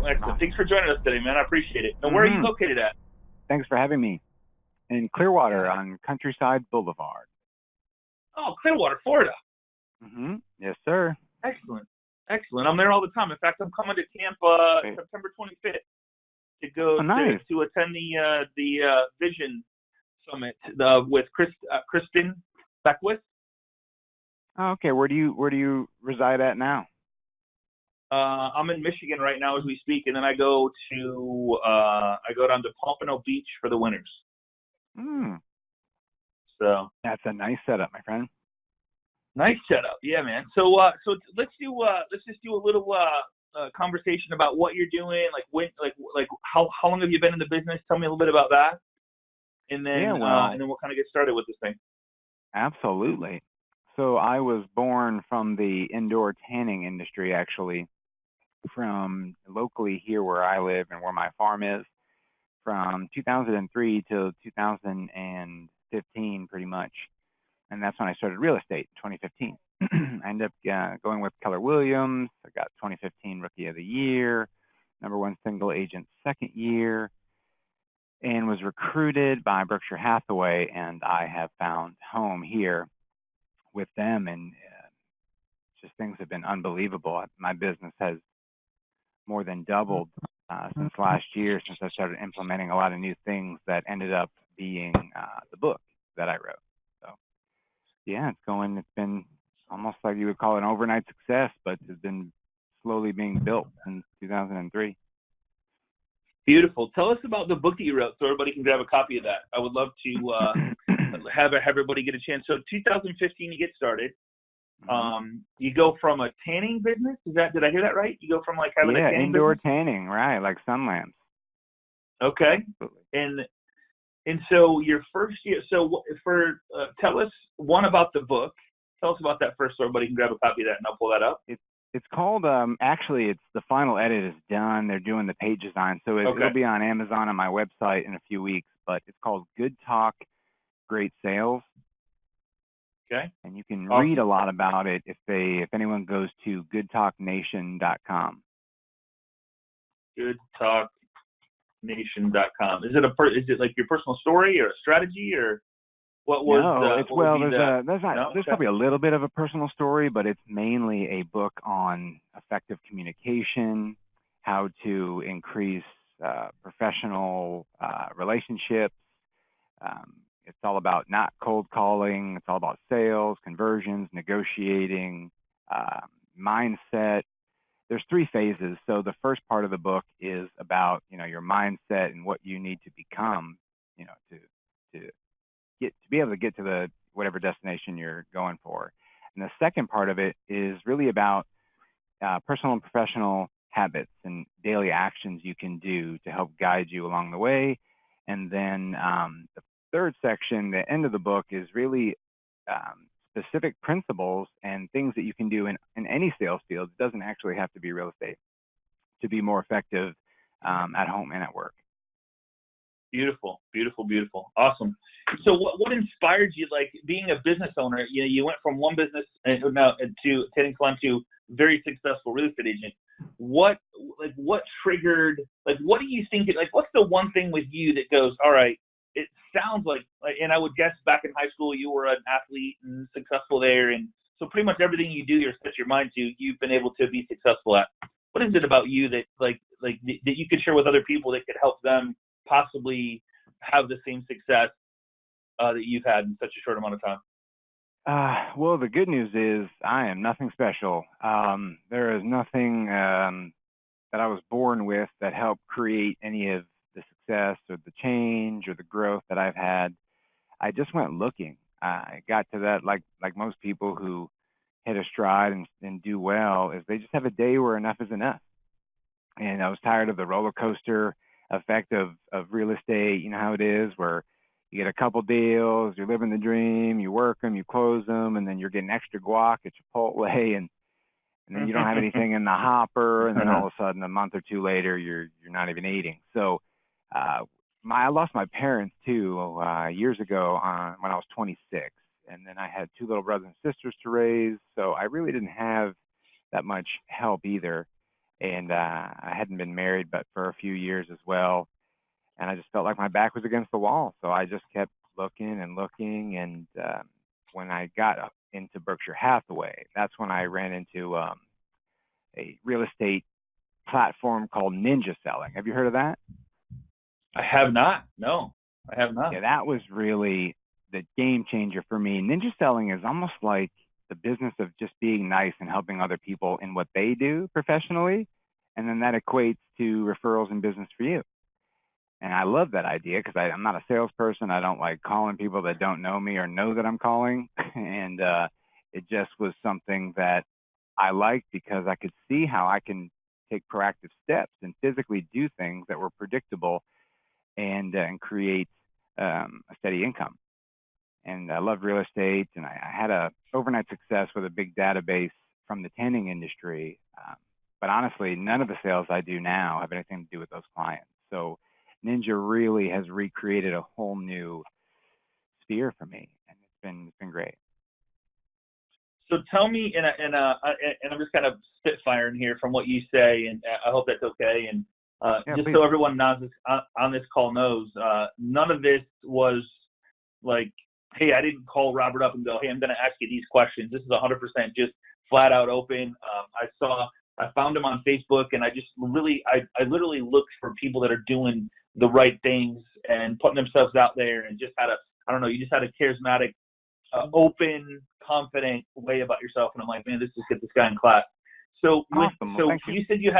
Excellent. Thanks for joining us today, man. I appreciate it. Now, where are you Mm-hmm. located at? Thanks for having me. In Clearwater Yeah. on Countryside Boulevard. Oh, Clearwater, Florida. Mm-hmm. Yes, sir. Excellent. Excellent. I'm there all the time. In fact, I'm coming to camp Great. September 25th to go Oh, nice. to attend the Vision Summit with Kristen Beckwith. Oh, okay. Where do you reside at now? I'm in Michigan right now as we speak, and then I go down to Pompano Beach for the winters. Hmm. So That's a nice setup, my friend. nice setup, yeah, man. So let's just do a little conversation about what you're doing, like how long have you been in the business? Tell me a little bit about that, and then Yeah, well, we'll kind of get started with this thing. absolutely. So I was born from the indoor tanning industry, actually, from locally here where I live and where my farm is, from 2003 till 2015, pretty much. And that's when I started real estate, 2015. I ended up going with Keller Williams. I got 2015 Rookie of the Year, #1 single agent second year, and was recruited by Berkshire Hathaway, and I have found home here with them, and just things have been unbelievable. My business has more than doubled since last year, since I started implementing a lot of new things that ended up being the book that I wrote. So yeah, it's been almost like you would call it an overnight success, but it's been slowly being built since 2003. Beautiful. Tell us about the book that you wrote so everybody can grab a copy of that. I would love to have everybody get a chance. So 2015 you get started. You go from a tanning business. Did I hear that right? You go from like having a tanning indoor business? tanning, right? Like sun lamps. Okay. Absolutely. And so your first year. So tell us one about the book. Tell us about that first, so everybody can grab a copy of that, and I'll pull that up. It's called actually it's the final edit is done. They're doing the page design, so it'll be on Amazon on my website in a few weeks. But it's called Good Talk, Great Sales. Okay. And you can read a lot about it if anyone goes to goodtalknation.com. Goodtalknation.com. Is it like your personal story or a strategy, or what was? No, there's probably a little bit of a personal story, but it's mainly a book on effective communication, how to increase professional relationships. It's all about not cold calling. It's all about sales, conversions, negotiating, mindset. There's 3 phases. So the first part of the book is about, your mindset and what you need to become, to be able to get to the whatever destination you're going for. And the second part of it is really about personal and professional habits and daily actions you can do to help guide you along the way. And then the third section, the end of the book, is really specific principles and things that you can do in any sales field. It doesn't actually have to be real estate to be more effective at home and at work. Beautiful, beautiful, beautiful. Awesome. So what inspired you, like being a business owner? You went from one business to tending salon to very successful real estate agent. What triggered, what do you think, what's the one thing with you that goes, all right, it sounds like, and I would guess back in high school you were an athlete and successful there, and so pretty much everything you do, you set your mind to, you've been able to be successful at. What is it about you that that you could share with other people that could help them possibly have the same success that you've had in such a short amount of time? Well, the good news is I am nothing special. There is nothing that I was born with that helped create any of the success or the change or the growth that I've had. I just went looking. I got to that like most people who hit a stride and do well, is they just have a day where enough is enough. And I was tired of the roller coaster effect of real estate. You know how it is, where you get a couple deals, you're living the dream, you work them, you close them, and then you're getting extra guac at Chipotle, and then you don't have anything in the hopper, and then all of a sudden, a month or two later, you're not even eating. So I lost my parents too years ago when I was 26, and then I had 2 little brothers and sisters to raise, so I really didn't have that much help either. and I hadn't been married but for a few years as well, and I just felt like my back was against the wall. So I just kept looking and looking, and when I got up into Berkshire Hathaway, that's when I ran into a real estate platform called Ninja Selling. Have you heard of that? I have not. No, I have not. Yeah, that was really the game changer for me. Ninja Selling is almost like the business of just being nice and helping other people in what they do professionally, and then that equates to referrals and business for you. And I love that idea because I'm not a salesperson. I don't like calling people that don't know me or know that I'm calling. And it just was something that I liked because I could see how I can take proactive steps and physically do things that were predictable and create a steady income. And I love real estate, and I had a overnight success with a big database from the tanning industry. But honestly, none of the sales I do now have anything to do with those clients. So Ninja really has recreated a whole new sphere for me, and it's been great. So tell me, and I'm just kind of spitfiring here from what you say, and I hope that's okay. And Yeah, just please. so everyone knows this, on this call knows, none of this was like, hey, I didn't call Robert up and go, hey, I'm going to ask you these questions. This is 100% just flat out open. I found him on Facebook, and I literally looked for people that are doing the right things and putting themselves out there, and just you just had a charismatic, open, confident way about yourself. And I'm like, man, let's just get this guy in class. So Awesome. Well, thank you. you said you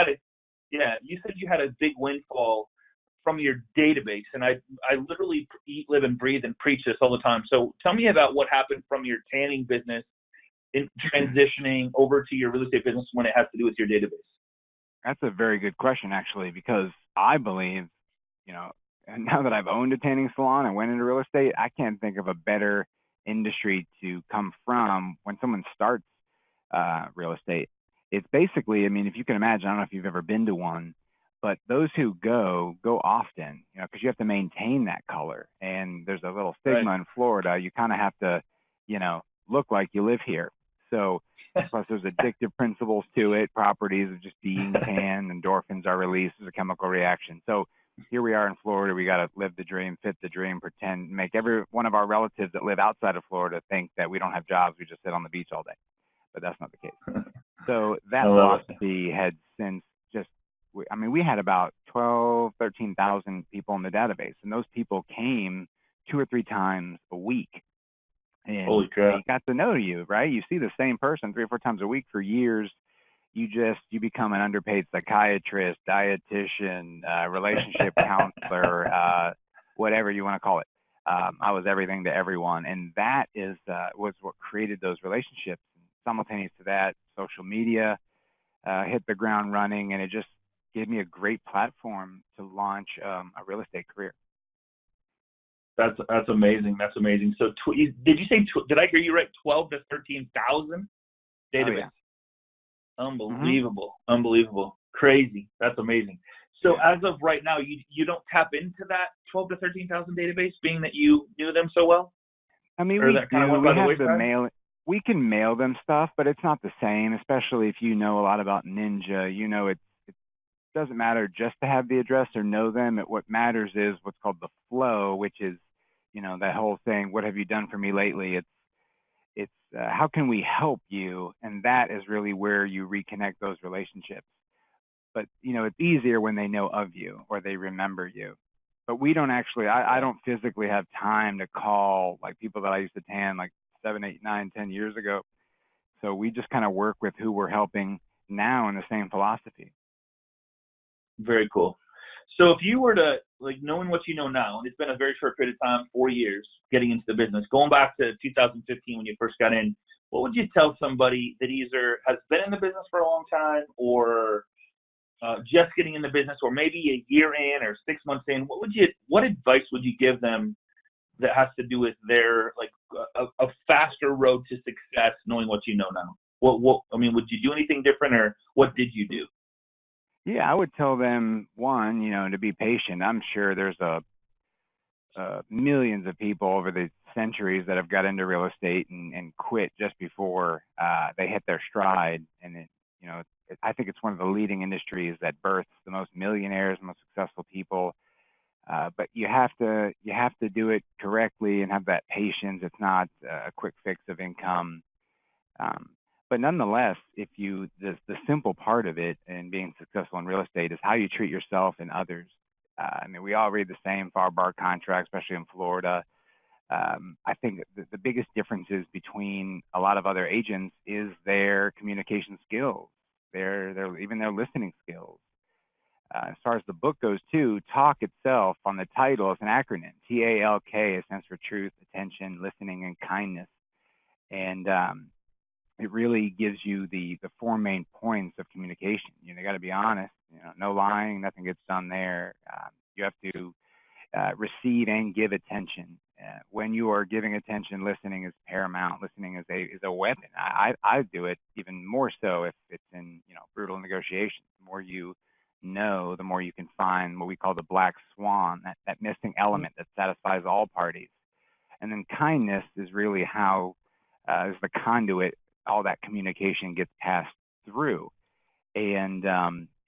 said you had a big windfall from your database, and I literally eat, live, and breathe and preach this all the time. So tell me about what happened from your tanning business in transitioning over to your real estate business when it has to do with your database. That's a very good question, actually, because I believe, you know, and now that I've owned a tanning salon and went into real estate, I can't think of a better industry to come from when someone starts real estate. It's basically, I mean, if you can imagine, I don't know if you've ever been to one, but those who go often, you know, because you have to maintain that color. And there's a little stigma Right. in Florida. You kind of have to, you know, look like you live here. So plus there's addictive principles to it. Properties of just being tan, endorphins are released as a chemical reaction. So here we are in Florida. We got to live the dream, fit the dream, pretend, make every one of our relatives that live outside of Florida think that we don't have jobs. We just sit on the beach all day. But that's not the case. So that philosophy had since just, I mean, we had about 12, 13,000 people in the database, and those people came 2 or 3 times a week. And Holy crap. they got to know you, right? You see the same person 3 or 4 times a week for years. You become an underpaid psychiatrist, dietitian, relationship counselor, whatever you want to call it. I was everything to everyone, and that was what created those relationships. Simultaneous to that, social media hit the ground running, and it just gave me a great platform to launch a real estate career. That's amazing. That's amazing. So did you say, did I hear you right? 12 to 13,000 database. Oh, yeah. Unbelievable. Unbelievable. Crazy. That's amazing. So as of right now, you don't tap into that 12 to 13,000 database, being that you knew them so well? I mean, we have the mail. We can mail them stuff, but it's not the same, especially if you know a lot about Ninja. You know, it doesn't matter just to have the address or know them. What matters is what's called the flow, which is, you know, that whole saying, what have you done for me lately? It's how can we help you? And that is really where you reconnect those relationships. But, you know, it's easier when they know of you or they remember you. But we don't actually, I don't physically have time to call like people that I used to tan like 7, 8, 9, 10 years ago. So we just kind of work with who we're helping now in the same philosophy. Very cool. So if you were to, like, knowing what you know now, and it's been a very short period of time, 4 years getting into the business, going back to 2015 when you first got in, what would you tell somebody that either has been in the business for a long time or just getting in the business, or maybe a year in or 6 months in? What advice would you give them that has to do with their, like, a faster road to success, knowing what you know now? I mean, would you do anything different, or what did you do? Yeah, I would tell them, one, you know, to be patient. I'm sure there's millions of people over the centuries that have got into real estate and quit just before they hit their stride. And I think it's one of the leading industries that births the most millionaires, the most successful people. But you have to do it correctly and have that patience. It's not a quick fix of income. Um, but nonetheless, the simple part of it and being successful in real estate is how you treat yourself and others. I mean, we all read the same FAR/BAR contract, especially in Florida. I think the biggest differences between a lot of other agents is their communication skills, even their listening skills. As far as the book goes, too, talk itself on the title is an acronym. TALK. It stands for truth, attention, listening, and kindness. And it really gives you the four main points of communication. You got to be honest. No lying, nothing gets done there. You have to receive and give attention. When you are giving attention, listening is paramount. Listening is a weapon. I do it even more so if it's in brutal negotiations. The more you know, the more you can find what we call the black swan, that missing element that satisfies all parties. And then kindness is really how is the conduit all that communication gets passed through. And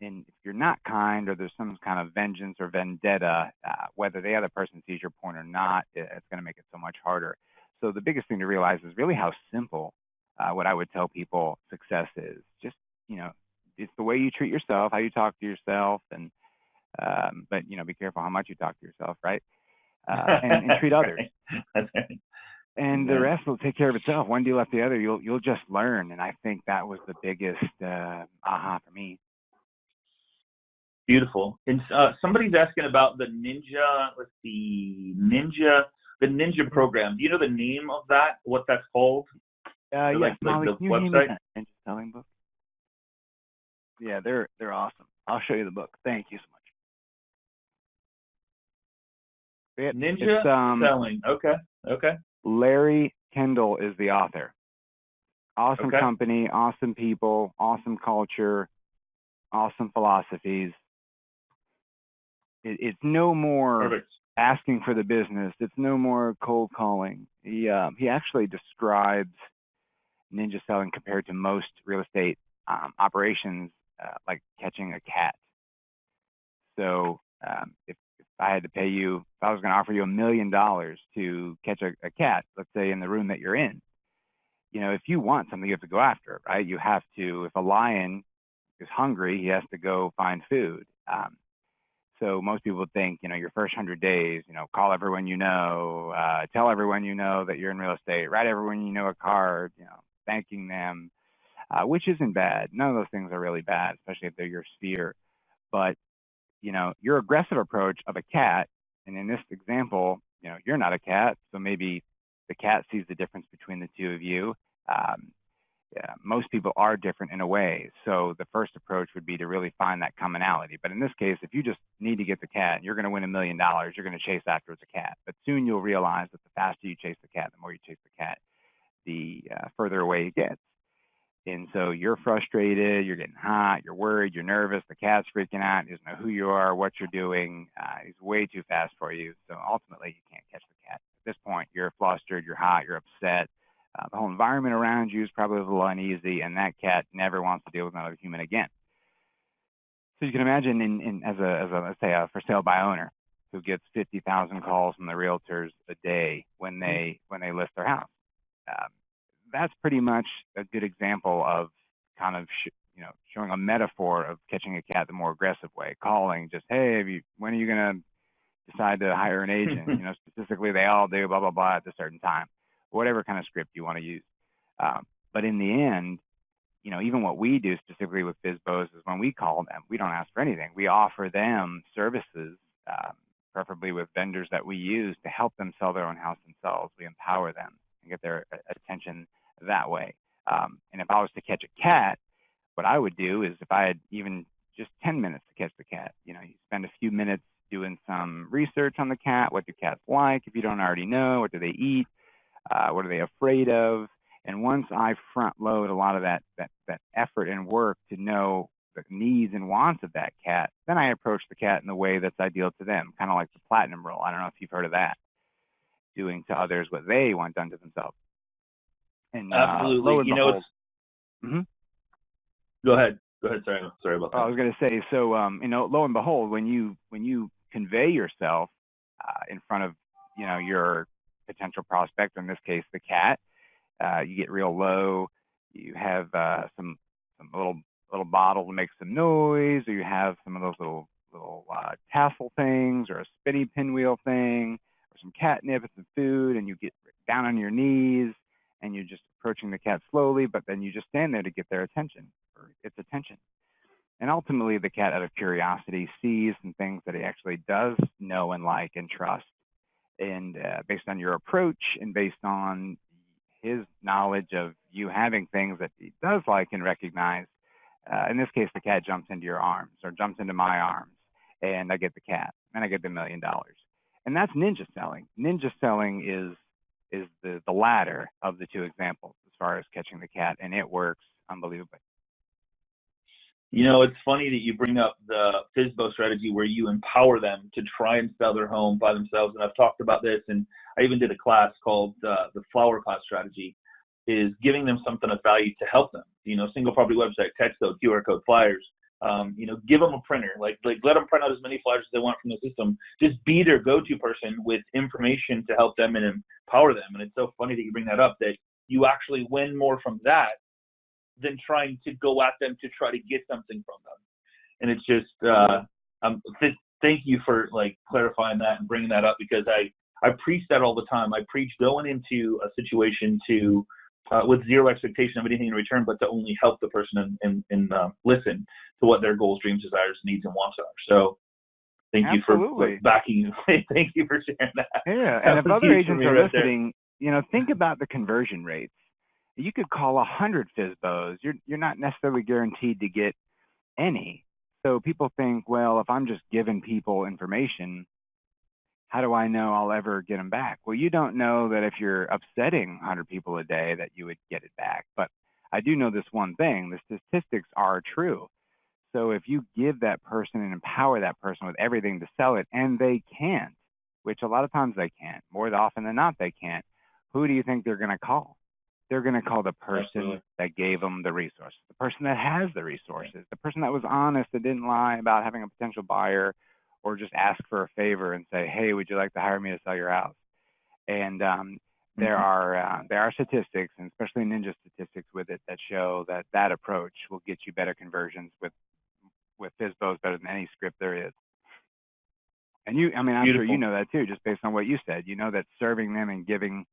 if you're not kind, or there's some kind of vengeance or vendetta, whether the other person sees your point or not, it's going to make it so much harder. So the biggest thing to realize is really how simple what I would tell people success is. Just, it's the way you treat yourself, how you talk to yourself, and but be careful how much you talk to yourself, right? And treat others. And the rest will take care of itself. One deal after the other, you'll just learn. And I think that was the biggest aha for me. Beautiful. And somebody's asking about the Ninja. Let's see, the Ninja program. Do you know the name of that? What that's called? Yeah, like Molly, the website. Ninja selling book. Yeah, they're awesome. I'll show you the book. Thank you so much. Ninja selling. Okay. Larry Kendall is the author. Awesome company, awesome people, awesome culture, awesome philosophies. It's no more asking for the business. It's no more cold calling. He actually describes ninja selling compared to most real estate operations like catching a cat. So if I had to pay you, if I was going to offer you $1 million to catch a cat, let's say in the room that you're in, if you want something, you have to go after it, right? You have to, if a lion is hungry, he has to go find food. So most people think, your first 100 days, call everyone you know, tell everyone you know that you're in real estate, write everyone you know a card, thanking them, which isn't bad. None of those things are really bad, especially if they're your sphere. But your aggressive approach of a cat, and in this example, you're not a cat, so maybe the cat sees the difference between the two of you. Most people are different in a way, so the first approach would be to really find that commonality. But in this case, if you just need to get the cat, and you're going to win $1 million, you're going to chase after the cat. But soon you'll realize that the faster you chase the cat, the more you chase the cat, the further away it gets. And so you're frustrated, you're getting hot, you're worried, you're nervous, the cat's freaking out, he doesn't know who you are, what you're doing, he's way too fast for you. So ultimately you can't catch the cat. At this point, you're flustered, you're hot, you're upset. The whole environment around you is probably a little uneasy, and that cat never wants to deal with another human again. So you can imagine as a let's say a for sale by owner who gets 50,000 calls from the realtors a day when they list their house. That's pretty much a good example of kind of showing a metaphor of catching a cat the more aggressive way. Calling, just, hey, when are you going to decide to hire an agent? Specifically, they all do blah blah blah at a certain time, whatever kind of script you want to use. But in the end, even what we do specifically with FSBOs is when we call them, we don't ask for anything. We offer them services, preferably with vendors that we use to help them sell their own house themselves. We empower them and get their attention that way. And if I was to catch a cat, what I would do is if I had even just 10 minutes to catch the cat, you spend a few minutes doing some research on the cat. What do cats like? If you don't already know, what do they eat? What are they afraid of? And once I front load a lot of that effort and work to know the needs and wants of that cat, then I approach the cat in the way that's ideal to them, kind of like the platinum rule. I don't know if you've heard of that. Doing to others what they want done to themselves. And absolutely, lo and behold, Go ahead. Go ahead. Sorry about I that. was going to say, so lo and behold, when you convey yourself in front of your potential prospect, in this case the cat, you get real low. You have some little bottle to make some noise, or you have some of those little tassel things, or a spinny pinwheel thing, or some catnip and some food, and you get down on your knees, and you're just approaching the cat slowly, but then you just stand there to get their attention, or its attention. And ultimately, the cat, out of curiosity, sees some things that he actually does know and like and trust. And based on your approach and based on his knowledge of you having things that he does like and recognize, in this case, the cat jumps into your arms or jumps into my arms, and I get the cat, and I get the $1 million. And that's ninja selling. Ninja selling is the latter of the two examples as far as catching the cat, and it works unbelievably. It's funny that you bring up the FSBO strategy where you empower them to try and sell their home by themselves. And I've talked about this, and I even did a class called the Flower Pot Strategy, is giving them something of value to help them. Single property website, text code, QR code, flyers. Give them a printer. Like let them print out as many flyers as they want from the system. Just be their go-to person with information to help them and empower them. And it's so funny that you bring that up, that you actually win more from that than trying to go at them to try to get something from them. And it's just, thank you for clarifying that and bringing that up, because I preach that all the time. I preach going into a situation to with zero expectation of anything in return, but to only help the person and listen to what their goals, dreams, desires, needs, and wants are. So thank Absolutely. you for backing. Thank you for sharing that. Yeah, and if other agents are listening, think about the conversion rates. You could call 100 FSBOs. You're not necessarily guaranteed to get any. So people think, well, if I'm just giving people information, how do I know I'll ever get them back? Well, you don't know that if you're upsetting 100 people a day that you would get it back. But I do know this one thing: the statistics are true. So if you give that person and empower that person with everything to sell it, and they can't, which a lot of times they can't, more often than not they can't, who do you think they're going to call? They're going to call the person Absolutely. that gave them the resources, the person that has the resources, the person that was honest and didn't lie about having a potential buyer, or just ask for a favor and say, hey, would you like to hire me to sell your house? And there are statistics, and especially ninja statistics with it, that show that approach will get you better conversions with FSBOs better than any script there is. And I'm sure you know that too, just based on what you said. You know that serving them and giving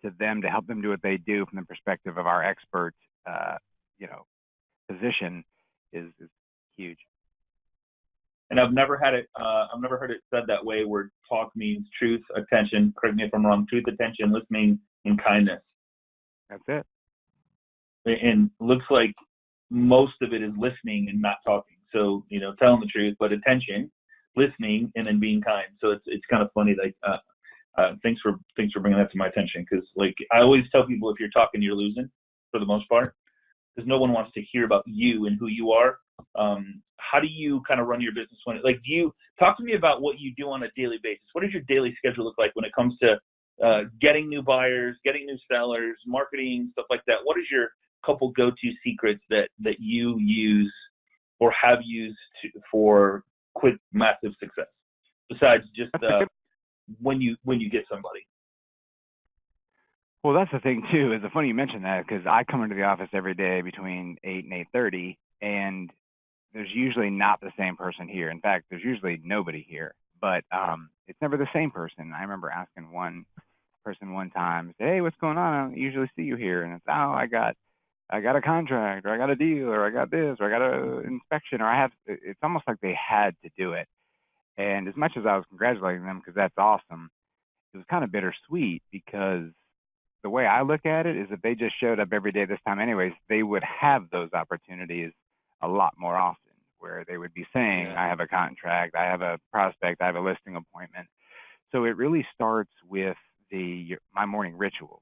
to them to help them do what they do from the perspective of our expert, position is huge. And I've never heard it said that way, where talk means truth, attention. Correct me if I'm wrong. Truth, attention, listening, and kindness. That's it. And looks like most of it is listening and not talking. So telling the truth, but attention, listening, and then being kind. So it's kind of funny. Thanks for bringing that to my attention, because I always tell people, if you're talking, you're losing for the most part, because no one wants to hear about you and who you are. How do you kind of run your business do you talk to me about what you do on a daily basis? What does your daily schedule look like when it comes to getting new buyers, getting new sellers, marketing, stuff like that? What is your couple go-to secrets that you use or have used for quick, massive success, besides just when you get somebody? Well, that's the thing too. It's funny you mentioned that, because I come into the office every day between 8 and 8:30, and there's usually not the same person here. In fact, there's usually nobody here, but it's never the same person. I remember asking one person one time, hey, what's going on? I don't usually see you here. And it's, oh, I got a contract, or I got a deal, or I got this, or I got an inspection, or it's almost like they had to do it. And as much as I was congratulating them, because that's awesome, it was kind of bittersweet, because the way I look at it is, if they just showed up every day this time anyways, they would have those opportunities a lot more often, where they would be saying, I have a contract, I have a prospect, I have a listing appointment. So it really starts with my morning rituals.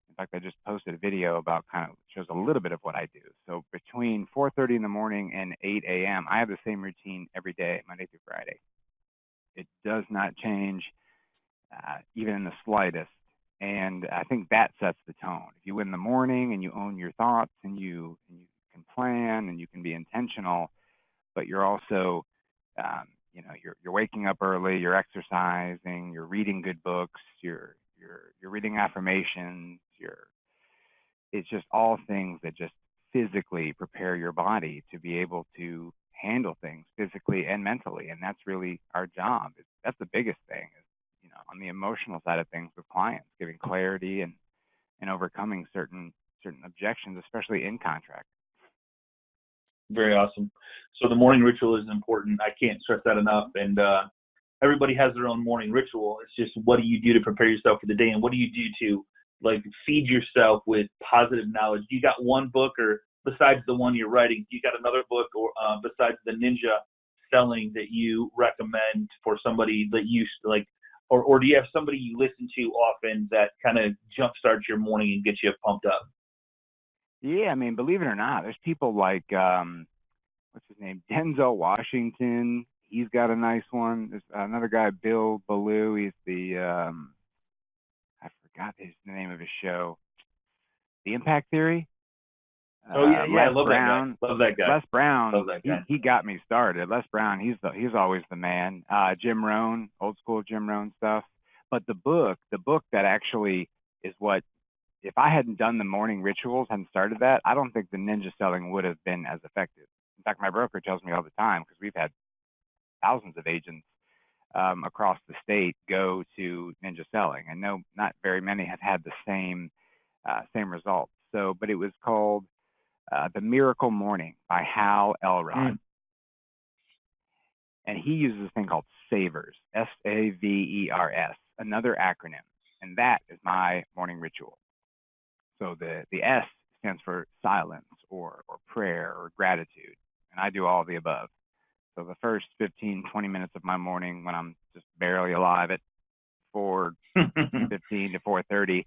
In fact, I just posted a video about, kind of shows a little bit of what I do. So between 4:30 in the morning and 8 a.m., I have the same routine every day, Monday through Friday. It does not change, even in the slightest. And I think that sets the tone. If you win the morning and you own your thoughts, and you can plan and you can be intentional, but you're also, you're waking up early, you're exercising, you're reading good books, you're reading affirmations, it's just all things that just physically prepare your body to be able to handle things physically and mentally. And that's really our job. That's the biggest thing is, on the emotional side of things with clients, giving clarity and overcoming certain objections, especially in contract. Very awesome. So the morning ritual is important. I can't stress that enough. And everybody has their own morning ritual. It's just, what do you do to prepare yourself for the day, and what do you do to feed yourself with positive knowledge? You got one book, or besides the one you're writing, you got another book, or besides the ninja selling, that you recommend for somebody that you like, or do you have somebody you listen to often that kind of jumpstarts your morning and gets you pumped up? Yeah, I mean, believe it or not, there's people like what's his name, Denzel Washington. He's got a nice one. There's another guy, Bill Ballou. He's the I forgot the name of his show, The Impact Theory. Oh yeah, I love Brown, that guy. Love that guy. Les Brown. Love that guy. He got me started. Les Brown, he's always the man. Jim Rohn, old school Jim Rohn stuff. But the book that actually is what, if I hadn't done the morning rituals, hadn't started that, I don't think the ninja selling would have been as effective. In fact, my broker tells me all the time, because we've had thousands of agents across the state go to ninja selling, and no, not very many have had the same results. So, but it was called The Miracle Morning by Hal Elrod. And he uses this thing called SAVERS, SAVERS, another acronym. And that is my morning ritual. So the S stands for silence or prayer or gratitude. And I do all of the above. So the first 15, 20 minutes of my morning, when I'm just barely alive at 4:15 to 4:30,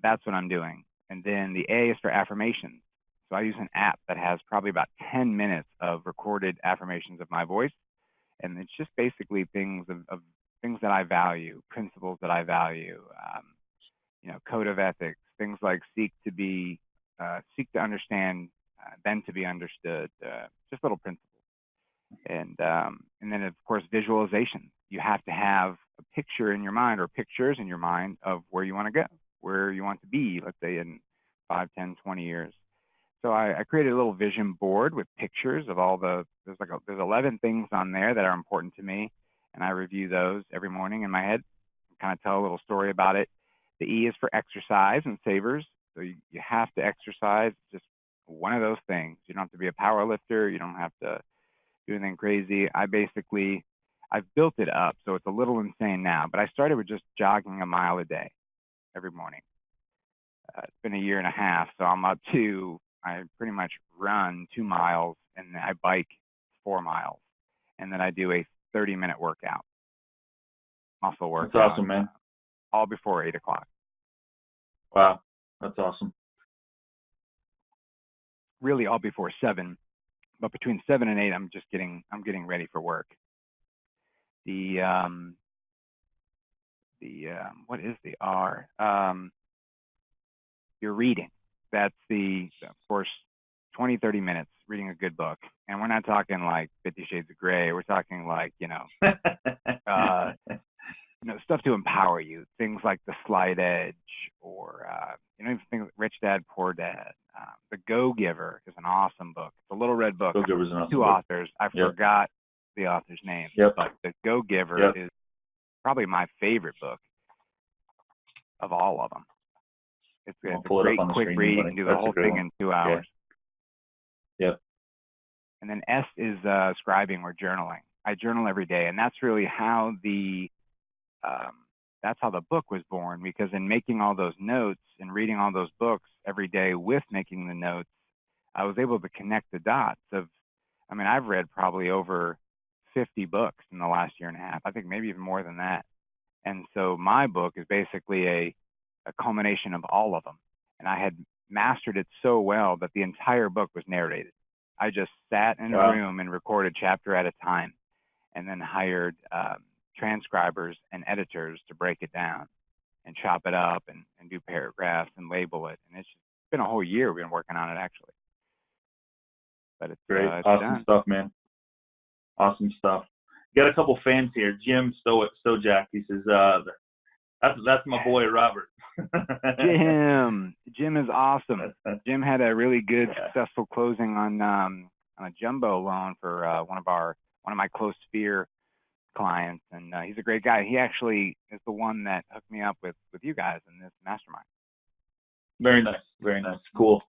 that's what I'm doing. And then the A is for affirmations. So I use an app that has probably about 10 minutes of recorded affirmations of my voice. And it's just basically things of things that I value, principles that I value, code of ethics, things like seek to understand, then to be understood, just little principles. And then, of course, visualization. You have to have a picture in your mind, or pictures in your mind, of where you want to go, where you want to be, let's say in 5, 10, 20 years. So I created a little vision board with pictures of all there's 11 things on there that are important to me, and I review those every morning in my head and kind of tell a little story about it. The E is for exercise and savers. So you have to exercise, just one of those things. You don't have to be a power lifter. You don't have to do anything crazy. I've built it up, so it's a little insane now, but I started with just jogging a mile a day every morning. It's been a year and a half, so I pretty much run 2 miles, and then I bike 4 miles, and then I do a 30-minute workout, muscle workout. That's awesome, man. All before 8 o'clock. Wow, that's awesome. Really, all before 7, but between 7 and 8, I'm getting ready for work. What is the R? You're reading. That's of course, 20, 30 minutes reading a good book. And we're not talking like 50 Shades of Grey. We're talking like, stuff to empower you. Things like The Slight Edge, or, things like Rich Dad, Poor Dad. The Go-Giver is an awesome book. It's a little red book. Go-Giver's an awesome 2 book. authors. I forgot the author's name. Yep. But The Go-Giver is probably my favorite book of all of them. It's a great quick read. You can do the whole thing in 2 hours. Yep. And then S is scribing or journaling. I journal every day, and that's really how the book was born, because in making all those notes and reading all those books every day with making the notes, I was able to connect the dots I've read probably over 50 books in the last year and a half. I think maybe even more than that. And so my book is basically a culmination of all of them. And I had mastered it so well that the entire book was narrated. I just sat in a room and recorded chapter at a time, and then hired transcribers and editors to break it down and chop it up and do paragraphs and label it. And it's been a whole year we've been working on it, actually. But it's great. it's Awesome done. stuff, man. Awesome stuff. Got a couple fans here. Jim Stojak, he says, that's my boy Robert. Jim is awesome. Jim had a really good, successful closing on a jumbo loan for one of my close sphere clients, and he's a great guy. He actually is the one that hooked me up with you guys in this mastermind. Very nice, very nice, cool,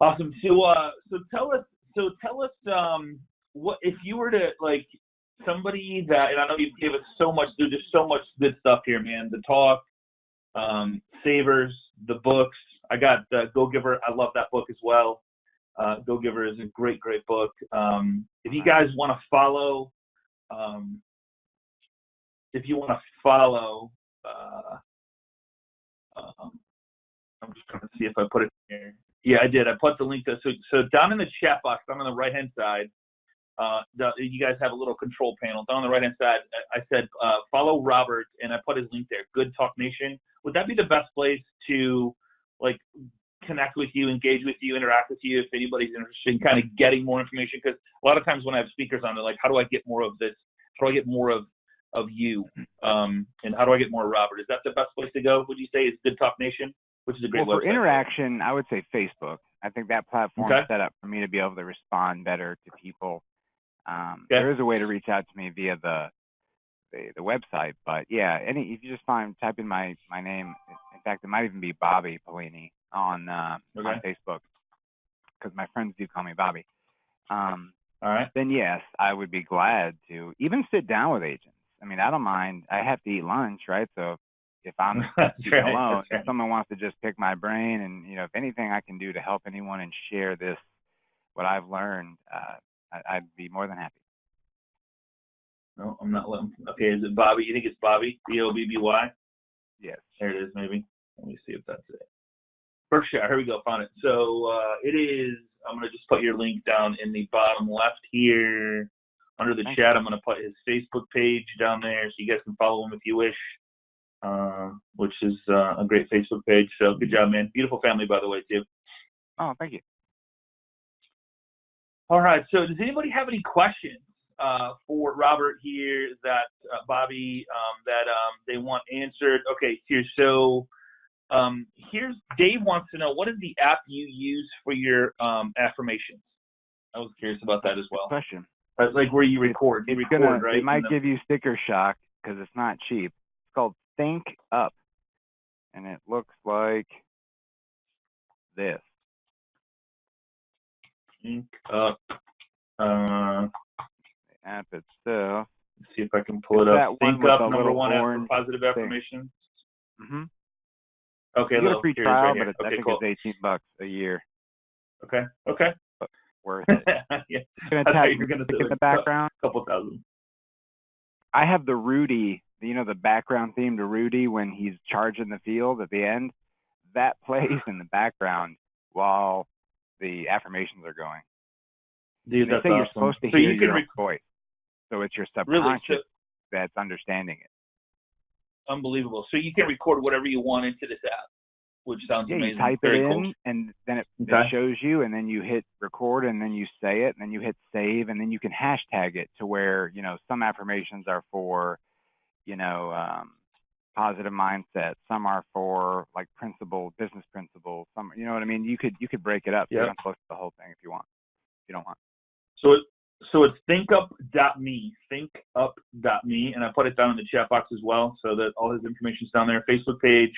awesome. So tell us, what if you were to, like, somebody that, and I know you gave us so much, there's just so much good stuff here, man. The talk, Savers, the books. I got Go Giver. I love that book as well. Go Giver is a great book. If you guys want to follow, I'm just trying to see if I put it here. Yeah, I did. I put the link to, so down in the chat box, down on the right-hand side, you guys have a little control panel. Down on the right-hand side, I said, follow Robert, and I put his link there, Good Talk Nation. Would that be the best place to, like, connect with you, engage with you, interact with you if anybody's interested in kind of getting more information? Because a lot of times when I have speakers on, they're like, how do I get more of this? How do I get more of you? And how do I get more of Robert? Is that the best place to go, would you say, is Good Talk Nation? Which is a great website. For interaction, I would say Facebook. I think that platform is set up for me to be able to respond better to people. There is a way to reach out to me via the website, but yeah, if you just type in my name. In fact, it might even be Bobby Paolini on Facebook, because my friends do call me Bobby. All right. Then yes, I would be glad to even sit down with agents. I mean, I don't mind. I have to eat lunch, right? So if I'm alone, if someone wants to just pick my brain, and if anything I can do to help anyone and share what I've learned, I'd be more than happy. No, I'm not letting. Okay, is it Bobby? You think it's Bobby? BOBBY? Yes. There it is, maybe. Let me see if that's it. Berkshire, here we go, found it. So it is, I'm going to just put your link down in the bottom left here. Under the chat, I'm going to put his Facebook page down there so you guys can follow him if you wish, which is a great Facebook page. So good job, man. Beautiful family, by the way, too. Oh, thank you. All right, so does anybody have any questions for Robert here that Bobby that they want answered? Okay, here. So here's Dave wants to know, what is the app you use for your affirmations? I was curious about that as well. Good question. Like where you record. Right? It might give you sticker shock because it's not cheap. It's called Think Up, and it looks like this. Think Up. The app itself. Let's see if I can pull it up. Think Up, number one app for positive affirmations. Mm-hmm. Okay, you get a free trial, but I think cool. it's $18 a year. Okay. But worth it. Yeah. You're gonna tap in the background. A couple thousand. I have the Rudy, the background theme to Rudy when he's charging the field at the end. That plays in the background while the affirmations are going. Dude, they say awesome. You're supposed to hear your own voice, so it's your subconscious that's understanding it. Unbelievable. So you can record whatever you want into this app, which sounds amazing. You type Very it in, cool. and then it shows you, and then you hit record, and then you say it, and then you hit save, and then you can hashtag it to where, some affirmations are for, positive mindset. Some are for like business principles. Some, you know what I mean? You could break it up. So you don't post the whole thing if you want. If you don't want. So it's thinkup.me, thinkup.me, and I put it down in the chat box as well, so that all his information's down there. Facebook page,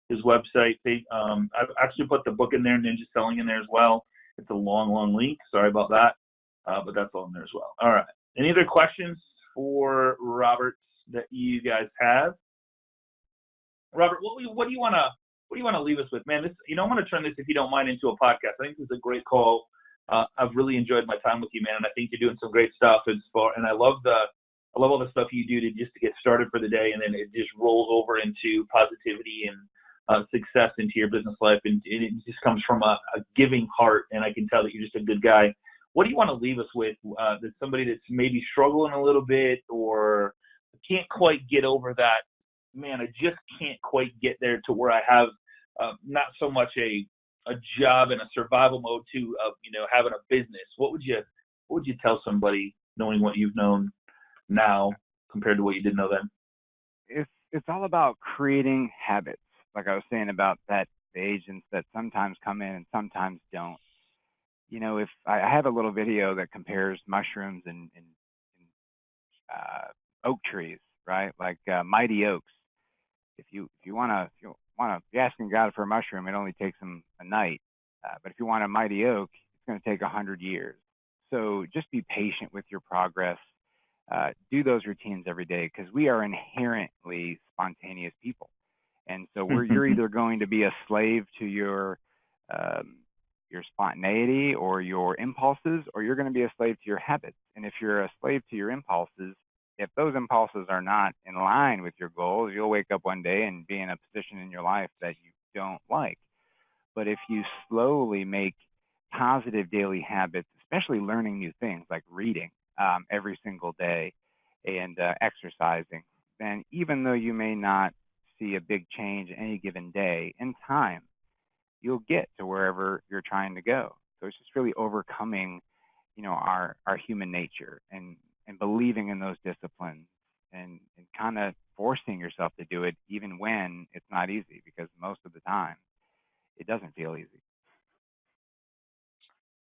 his website. I've actually put the book in there, Ninja Selling in there as well. It's a long link. Sorry about that, but that's all in there as well. All right. Any other questions for Robert that you guys have? Robert, what do you want to leave us with, man? This, I'm going to turn this, if you don't mind, into a podcast. I think this is a great call. I've really enjoyed my time with you, man, and I think you're doing some great stuff. And I love all the stuff you do to get started for the day, and then it just rolls over into positivity and success into your business life, and it just comes from a giving heart. And I can tell that you're just a good guy. What do you want to leave us with? That somebody that's maybe struggling a little bit or can't quite get over that. Man, I just can't quite get there to where I have not so much a a job in a survival mode to having a business, what would you tell somebody knowing what you've known now compared to what you didn't know then? It's all about creating habits. Like I was saying about the agents that sometimes come in and sometimes don't. If I have a little video that compares mushrooms and oak trees, right? Like mighty oaks. If you're asking God for a mushroom, it only takes him a night. But if you want a mighty oak, it's going to take 100 years. So just be patient with your progress. Do those routines every day, because we are inherently spontaneous people. And so you're either going to be a slave to your spontaneity or your impulses, or you're going to be a slave to your habits. And if you're a slave to your impulses, if those impulses are not in line with your goals, you'll wake up one day and be in a position in your life that you don't like. But if you slowly make positive daily habits, especially learning new things like reading every single day and exercising, then even though you may not see a big change any given day, in time, you'll get to wherever you're trying to go. So it's just really overcoming, our human nature and believing in those disciplines and kind of forcing yourself to do it even when it's not easy, because most of the time it doesn't feel easy.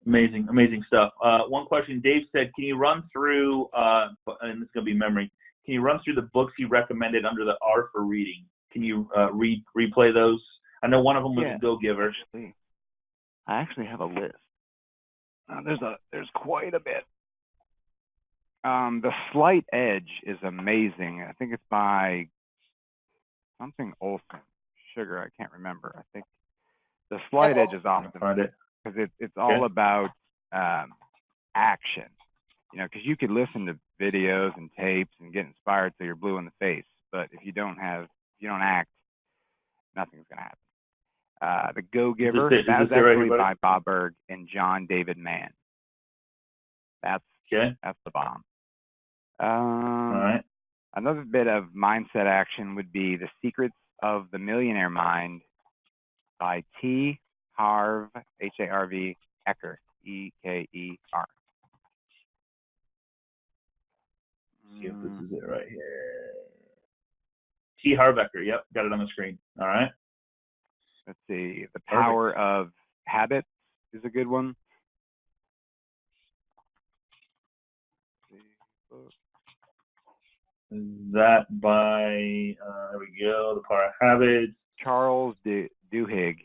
Amazing stuff. One question, Dave said, can you run through, and it's going to be memory, can you run through the books you recommended under the R for reading? Can you replay those? I know one of them was a Go-Giver. I actually have a list. There's quite a bit. The Slight Edge is amazing. I think it's by something Olson. Sugar, I can't remember. I think The Slight Edge is awesome because it's all about action. Because you could listen to videos and tapes and get inspired till you're blue in the face, but if you don't act, nothing's gonna happen. The Go-Giver, that was actually by Bob Berg and John David Mann. That's the bomb. All right. Another bit of mindset action would be The Secrets of the Millionaire Mind by T. Harv, Harv, Eker, Eker. See if this is it right here. T. Harv Eker. Yep, got it on the screen. All right. Let's see. The Power of Habits is a good one. Is that by, there we go, The Power of Habits. Charles Duhigg.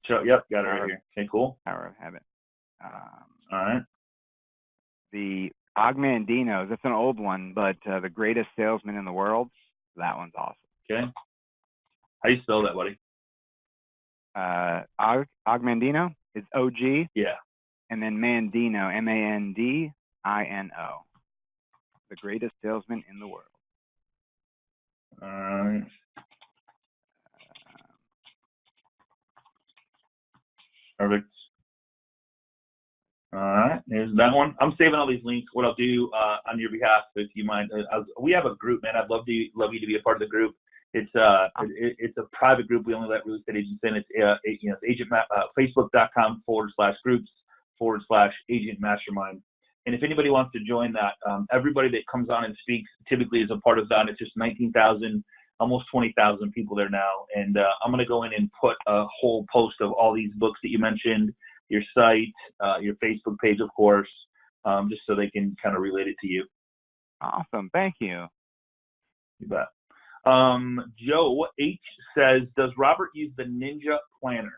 Yep, got it right here. Okay, cool. Power of Habit. All right. The Ogmandinos, that's an old one, but The Greatest Salesman in the World, that one's awesome. Okay. How do you spell that, buddy? Ogmandino is O-G. Yeah. And then Mandino, M-A-N-D-I-N-O. The Greatest Salesman in the World. All right. Perfect. All right, there's that one. I'm saving all these links. What I'll do on your behalf, if you mind, we have a group, man. I'd love you to be a part of the group. It's a private group. We only let real estate agents in. It's agent Facebook.com/groups/agent mastermind. And if anybody wants to join that, everybody that comes on and speaks typically is a part of that. It's just 19,000, almost 20,000 people there now. And I'm going to go in and put a whole post of all these books that you mentioned, your site, your Facebook page, of course, just so they can kind of relate it to you. Awesome. Thank you. You bet. Joe H says, does Robert use the Ninja Planner?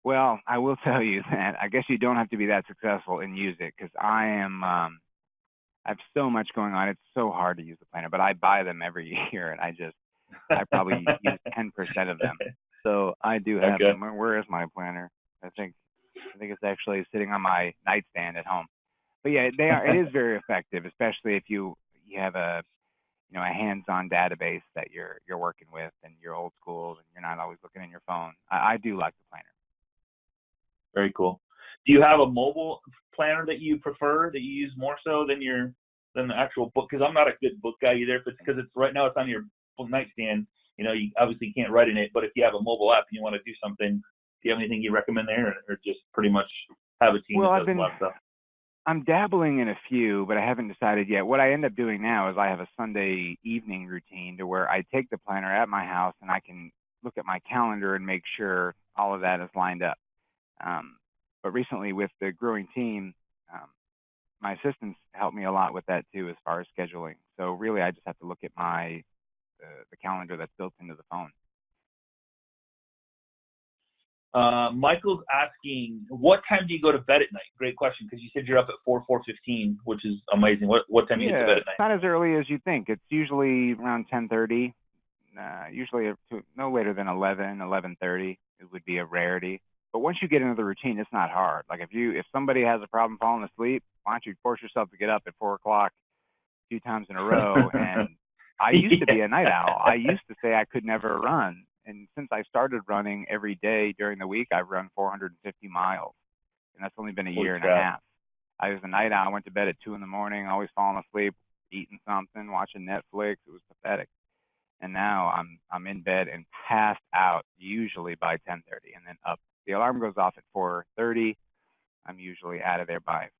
Well, I will tell you that I guess you don't have to be that successful and use it, because I have so much going on. It's so hard to use the planner, but I buy them every year, and I probably use 10% of them. So I do have them. Where is my planner? I think it's actually sitting on my nightstand at home. But yeah, it is very effective, especially if you have a hands-on database that you're working with and you're old school and you're not always looking in your phone. I do like the planner. Very cool. Do you have a mobile planner that you prefer, that you use more so than the actual book? Because I'm not a good book guy either. If it's because it's right now it's on your nightstand. You obviously can't write in it, but if you have a mobile app and you want to do something, do you have anything you recommend there, or just pretty much have a team that does a lot of stuff? I'm dabbling in a few, but I haven't decided yet. What I end up doing now is I have a Sunday evening routine to where I take the planner at my house and I can look at my calendar and make sure all of that is lined up. But recently with the growing team, my assistants help me a lot with that too, as far as scheduling. So really, I just have to look at the calendar that's built into the phone. Michael's asking, what time do you go to bed at night? Great question, because you said you're up at 4:15, which is amazing. What time do you get to bed at night? It's not as early as you think. It's usually around 10:30. Usually no later than 11:30. It would be a rarity. But once you get into the routine, it's not hard. Like if somebody has a problem falling asleep, why don't you force yourself to get up at 4 o'clock a few times in a row? And I used to be a night owl. I used to say I could never run. And since I started running every day during the week, I've run 450 miles. And that's only been a year and a half. I was a night owl. I went to bed at 2 in the morning, always falling asleep, eating something, watching Netflix. It was pathetic. And now I'm in bed and passed out usually by 10:30 and then up. The alarm goes off at 4:30. I'm usually out of there by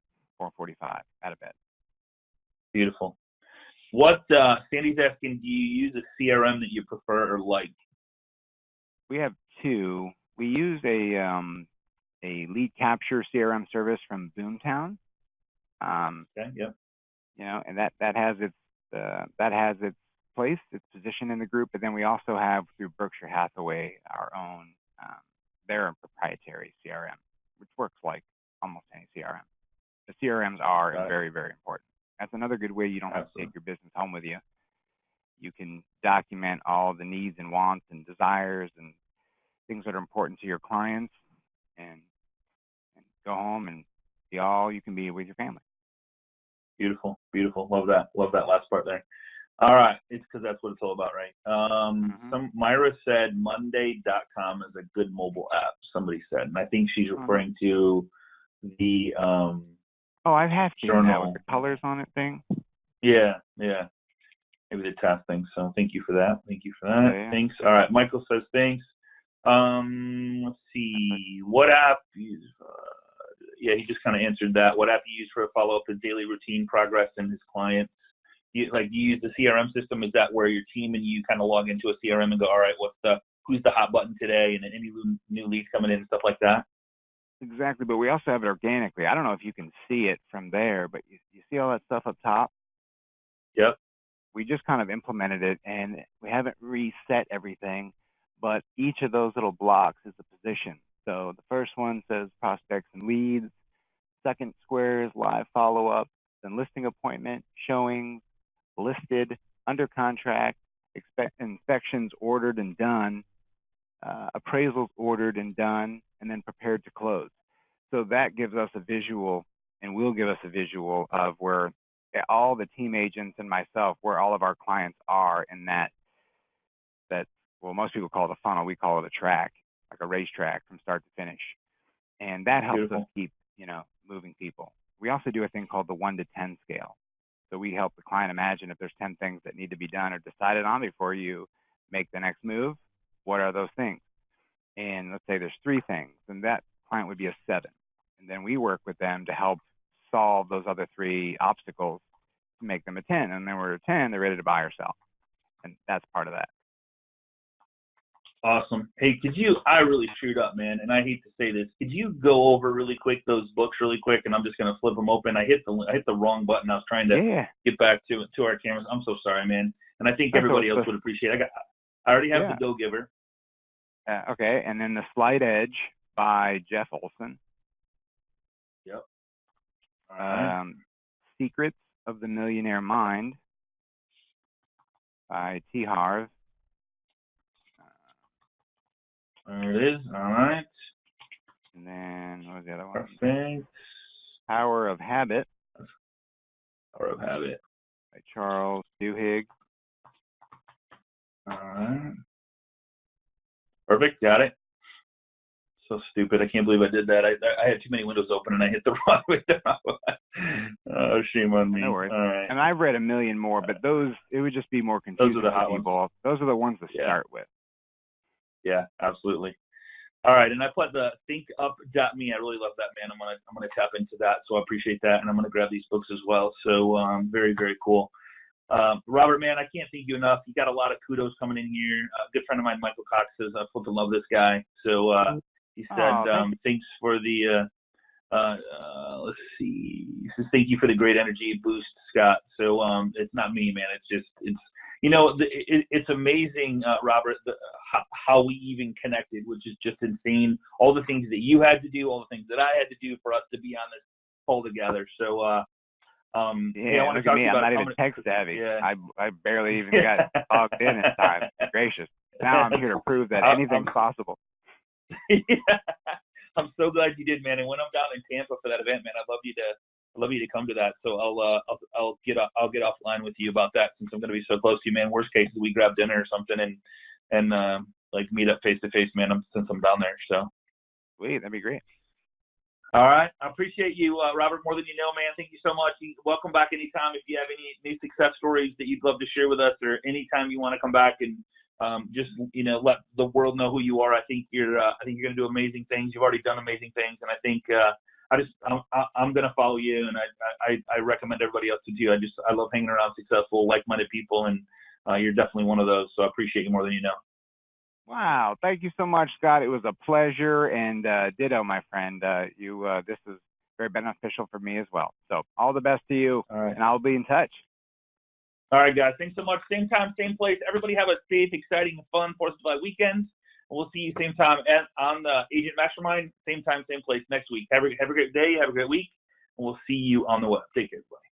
4:45, out of bed. Beautiful. Sandy's asking, do you use a CRM that you prefer or like? We have two. We use a lead capture CRM service from Boomtown. Okay, yeah. And that has its place, its position in the group. But then we also have through Berkshire Hathaway our own their proprietary CRM, which works like almost any CRM. The CRMs are very, very important. That's another good way you don't have to take your business home with you. You can document all the needs and wants and desires and things that are important to your clients and go home and be all you can be with your family. Beautiful, beautiful. Love that last part there. All right, it's because that's what it's all about, right? Myra said Monday.com is a good mobile app, somebody said. And I think she's referring to the I have seen that with the colors on it thing. Yeah. Maybe the task thing. So thank you for that. Yeah. Thanks. All right, Michael says thanks. Let's see. What app you he just kind of answered that. What app you use for a follow-up his daily routine progress and his clients? Do you use the CRM system? Is that where your team and you kind of log into a CRM and go, all right, who's the hot button today, and then any new leads coming in and stuff like that? Exactly, but we also have it organically. I don't know if you can see it from there, but you see all that stuff up top? Yep. We just kind of implemented it, and we haven't reset everything, but each of those little blocks is a position. So the first one says prospects and leads. Second square is live follow-up, then listing appointment, showings, listed, under contract, inspections ordered and done, appraisals ordered and done, and then prepared to close. So that gives us a visual, and will give us a visual of where all the team agents and myself, where all of our clients are in that most people call it a funnel, we call it a track, like a racetrack from start to finish. And that helps us keep, moving people. We also do a thing called the 1 to 10 scale. So we help the client imagine if there's 10 things that need to be done or decided on before you make the next move, what are those things? And let's say there's 3 things, and that client would be a 7. And then we work with them to help solve those other 3 obstacles to make them a 10. And then we're a 10, they're ready to buy or sell. And that's part of that. Awesome. Hey, I really screwed up, man, and I hate to say this. Could you go over really quick those books really quick, and I'm just going to flip them open. I hit the wrong button. I was trying to get back to our cameras. I'm so sorry, man. And I think everybody else would appreciate it. I already have the Go-Giver. Okay, and then The Slight Edge by Jeff Olson. Yep. All right. Secrets of the Millionaire Mind by T. Harv. There it is. All right. And then, what was the other one? Perfect. Power of Habit. Power of Habit. By Charles Duhigg. All right. Perfect. Got it. So stupid. I can't believe I did that. I had too many windows open and I hit the wrong window. Oh, shame on me. No worries. All right. And I've read a million more, but those, it would just be more confusing Those are the hot for people. Those are the ones to start with. Yeah, absolutely. All right, and I put the thinkup.me. I really love that, man. I'm gonna tap into that, so I appreciate that, and I'm gonna grab these books as well. So very, very cool. Robert, man, I can't thank you enough. You got a lot of kudos coming in here. A good friend of mine, Michael Cox, says I fucking love this guy. So he said thanks for the let's see. He says thank you for the great energy boost, Scott. So it's not me, man. It's it's amazing, Robert, how we even connected, which is just insane. All the things that you had to do, all the things that I had to do for us to be on this call together. So, I want to talk to you about. I'm not even tech savvy. Yeah. I barely even got logged in time. Gracious. Now I'm here to prove that anything's possible. Yeah. I'm so glad you did, man. And when I'm down in Tampa for that event, man, I'd love you to come to that. So I'll get offline with you about that since I'm going to be so close to you, man. Worst case, we grab dinner or something and like meet up face to face, man. Since I'm down there. So sweet, that'd be great. All right, I appreciate you, Robert, more than you know, man. Thank you so much. Welcome back anytime. If you have any new success stories that you'd love to share with us, or anytime you want to come back and just let the world know who you are. I think you're going to do amazing things. You've already done amazing things, and I think I'm going to follow you, and I recommend everybody else to do. I love hanging around successful, like-minded people, and you're definitely one of those. So I appreciate you more than you know. Wow, thank you so much, Scott. It was a pleasure, and ditto, my friend. This is very beneficial for me as well. So all the best to you, and I'll be in touch. All right, guys. Thanks so much. Same time, same place. Everybody have a safe, exciting, fun 4th of July weekend. We'll see you same time on the Agent Mastermind. Same time, same place next week. Have a great day. Have a great week. And we'll see you on the web. Take care, everybody.